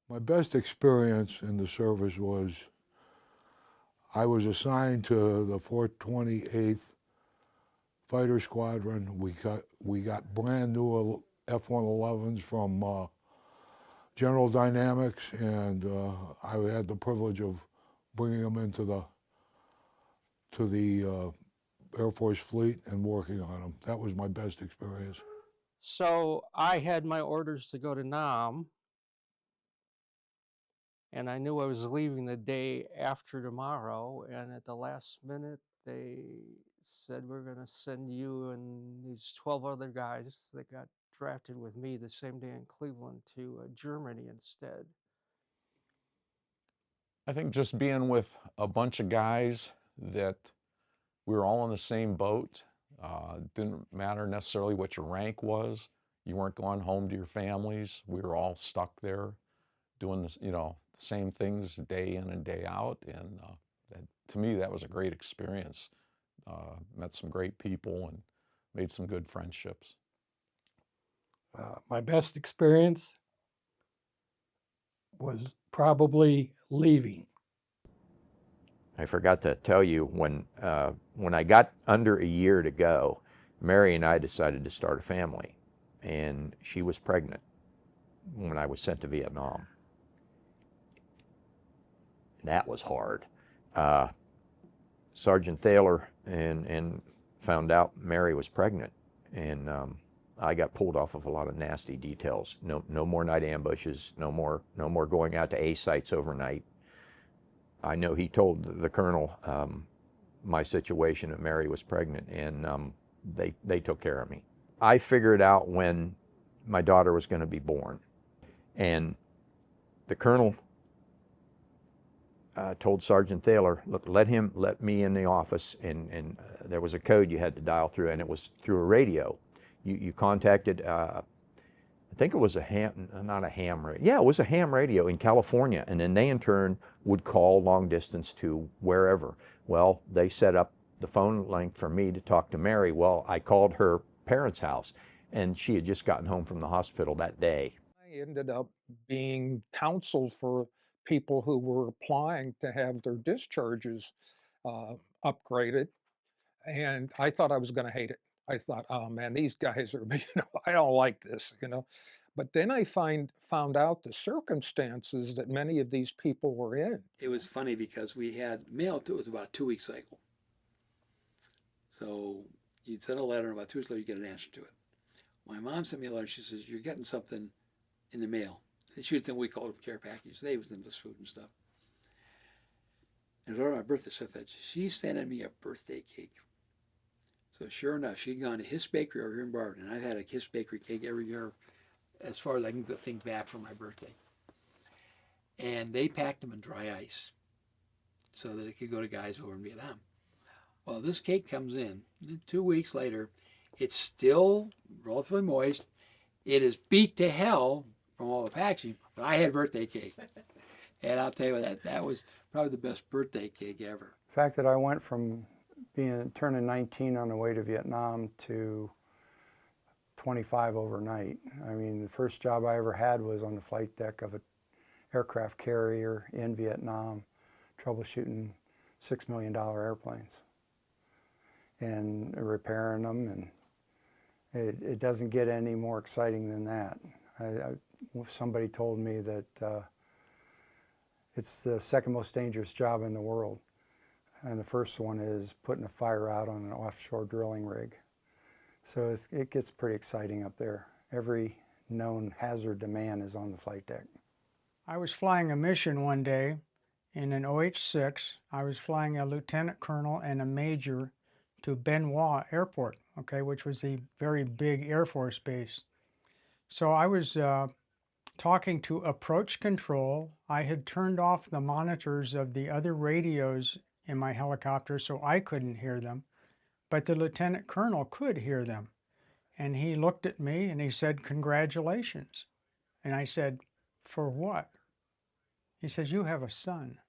My best experience in the service was I was assigned to the 428th Fighter Squadron. We got brand new F-111s from General Dynamics, and I had the privilege of bringing them into the Air Force fleet and working on them. That was my best experience. So I had my orders to go to Nam, and I knew I was leaving the day after tomorrow. And at the last minute, they said, "We're going to send you and these 12 other guys that got drafted with me the same day in Cleveland to Germany instead." I think just being with a bunch of guys that we were all in the same boat. Didn't matter necessarily what your rank was. You weren't going home to your families. We were all stuck there doing this, the same things day in and day out. And to me, that was a great experience. Met some great people and made some good friendships. My best experience was probably leaving. I forgot to tell you, when I got under a year to go, Mary and I decided to start a family, and she was pregnant when I was sent to Vietnam. That was hard. Sergeant Thaler and found out Mary was pregnant, and I got pulled off of a lot of nasty details. No more night ambushes. No more going out to A sites overnight. I know he told the colonel my situation, that Mary was pregnant, and they took care of me. I figured out when my daughter was going to be born, and the colonel told Sergeant Thaler, "Look, let me in the office," and there was a code you had to dial through, and it was through a radio. You contacted, I think it was not a ham radio. Yeah, it was a ham radio in California, and then they in turn would call long distance to wherever. Well, they set up the phone link for me to talk to Mary. Well, I called her parents' house, and she had just gotten home from the hospital that day. I ended up being counsel for people who were applying to have their discharges upgraded, and I thought I was going to hate it. I thought, oh man, these guys are, I don't like this. But then I found out the circumstances that many of these people were in. It was funny because we had mail. It was about a 2 week cycle. So you'd send a letter, and about 2 weeks later, you get an answer to it. My mom sent me a letter. She says, "You're getting something in the mail." And she was in what we called a care package. They was in this food and stuff. And it was on my birthday, so I thought, she's sending me a birthday cake. So sure enough, she'd gone to His Bakery over here in Barberton, and I've had a His Bakery cake every year as far as I can think back from my birthday. And they packed them in dry ice so that it could go to guys over in Vietnam. Well, this cake comes in, and 2 weeks later, it's still relatively moist. It is beat to hell from all the packaging, but I had birthday cake. And I'll tell you what, that was probably the best birthday cake ever. The fact that I went from turning 19 on the way to Vietnam to 25 overnight. I mean, the first job I ever had was on the flight deck of an aircraft carrier in Vietnam, troubleshooting $6 million airplanes and repairing them, and it doesn't get any more exciting than that. Somebody told me that it's the second most dangerous job in the world, and the first one is putting a fire out on an offshore drilling rig. So it gets pretty exciting up there. Every known hazard to man is on the flight deck. I was flying a mission one day in an OH-6. I was flying a lieutenant colonel and a major to Ben Hoa Airport, okay, which was a very big Air Force base. So I was talking to approach control. I had turned off the monitors of the other radios in my helicopter so I couldn't hear them, but the lieutenant colonel could hear them. And he looked at me and he said, "Congratulations." And I said, "For what?" He says, "You have a son."